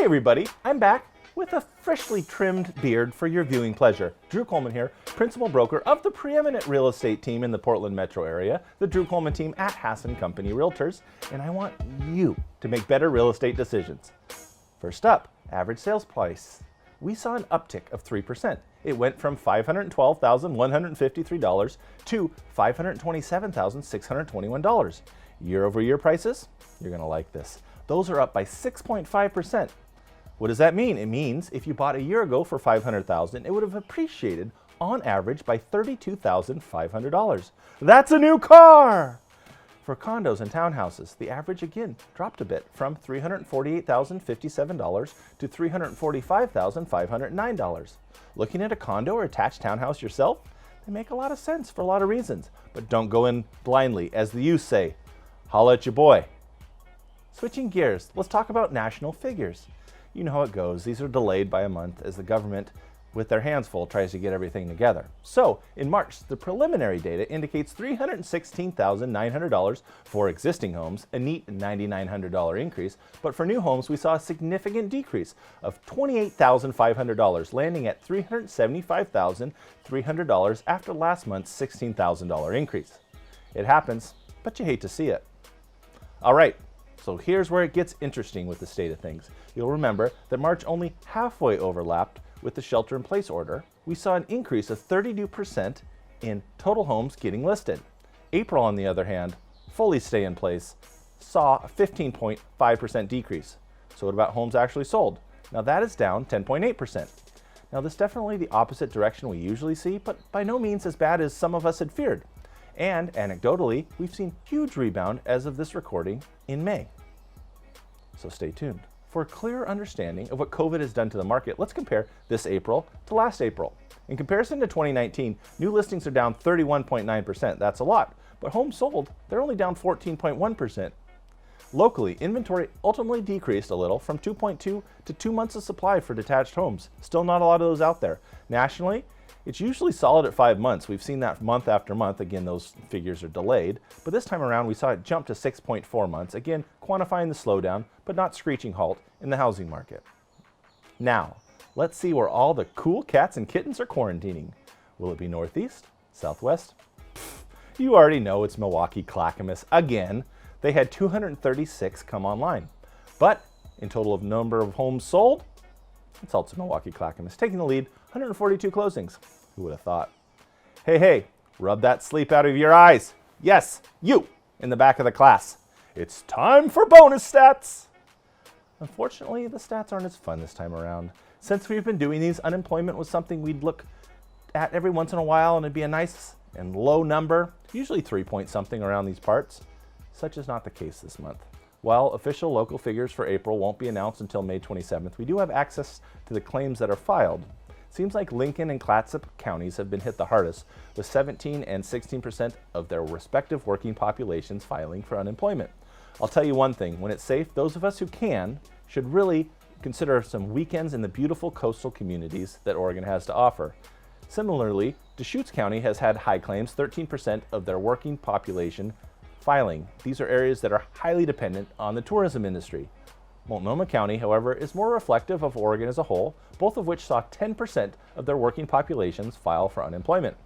everybody, I'm back with a freshly trimmed beard for your viewing pleasure. Drew Coleman here, principal broker of the preeminent real estate team in the Portland metro area, the Drew Coleman team at Hass & Company Realtors, and I want you to make better real estate decisions. First up, average sales price. We saw an uptick of 3%. It went from $512,153 to $527,621. Year-over-year prices, you're gonna like this. Those are up by 6.5%. What does that mean? It means if you bought a year ago for $500,000, it would have appreciated on average by $32,500. That's a new car! For condos and townhouses, the average again dropped a bit from $348,057 to $345,509. Looking at a condo or attached townhouse yourself, they make a lot of sense for a lot of reasons, but don't go in blindly. As the youth say, holla at your boy. Switching gears, let's talk about national figures. You know how it goes. These are delayed by a month as the government, with their hands full, tries to get everything together. So, in March, the preliminary data indicates $316,900 for existing homes, a neat $9,900 increase, but for new homes, we saw a significant decrease of $28,500, landing at $375,300 after last month's $16,000 increase. It happens, but you hate to see it. All right. So here's where it gets interesting with the state of things. You'll remember that March only halfway overlapped with the shelter-in-place order. We saw an increase of 32% in total homes getting listed. April, on the other hand, fully stay in place, saw a 15.5% decrease. So what about homes actually sold? Now that is down 10.8%. Now this is definitely the opposite direction we usually see, but by no means as bad as some of us had feared. And anecdotally, we've seen huge rebound as of this recording in May. So stay tuned. For a clearer understanding of what COVID has done to the market, let's compare this April to last April. In comparison to 2019, new listings are down 31.9%. That's a lot. But homes sold, they're only down 14.1%. Locally, inventory ultimately decreased a little from 2.2 to 2 months of supply for detached homes. Still not a lot of those out there. Nationally, it's usually solid at 5 months. We've seen that month after month. Again, those figures are delayed. But this time around, we saw it jump to 6.4 months. Again, quantifying the slowdown, but not screeching halt in the housing market. Now, let's see where all the cool cats and kittens are quarantining. Will it be Northeast? Southwest? You already know it's Milwaukee Clackamas again. They had 236 come online. But in total of number of homes sold, it's also Milwaukee Clackamas taking the lead, 142 closings. Who would have thought? Hey, rub that sleep out of your eyes. Yes, you in the back of the class. It's time for bonus stats. Unfortunately, the stats aren't as fun this time around. Since we've been doing these, unemployment was something we'd look at every once in a while, and it'd be a nice and low number, usually 3 point something around these parts. Such is not the case this month. While official local figures for April won't be announced until May 27th, we do have access to the claims that are filed. Seems like Lincoln and Clatsop counties have been hit the hardest, with 17% and 16% of their respective working populations filing for unemployment. I'll tell you one thing, when it's safe, those of us who can should really consider some weekends in the beautiful coastal communities that Oregon has to offer. Similarly, Deschutes County has had high claims, 13% of their working population filing. These are areas that are highly dependent on the tourism industry. Multnomah County, however, is more reflective of Oregon as a whole, both of which saw 10% of their working populations file for unemployment.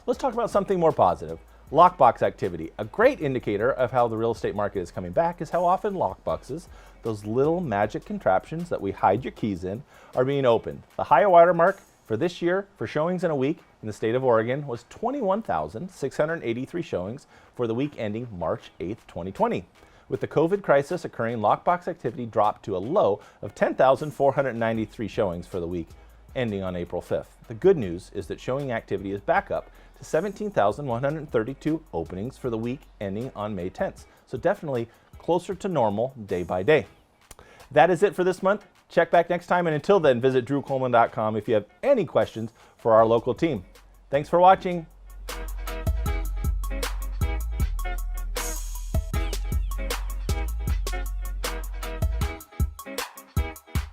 Let's talk about something more positive. Lockbox activity. A great indicator of how the real estate market is coming back is how often lockboxes, those little magic contraptions that we hide your keys in, are being opened. The high watermark for this year for showings in a week in the state of Oregon was 21,683 showings for the week ending March 8th, 2020. With the COVID crisis occurring, lockbox activity dropped to a low of 10,493 showings for the week ending on April 5th. The good news is that showing activity is back up to 17,132 openings for the week ending on May 10th. So definitely closer to normal day by day. That is it for this month. Check back next time, and until then, visit drewcoleman.com if you have any questions for our local team. Thanks for watching.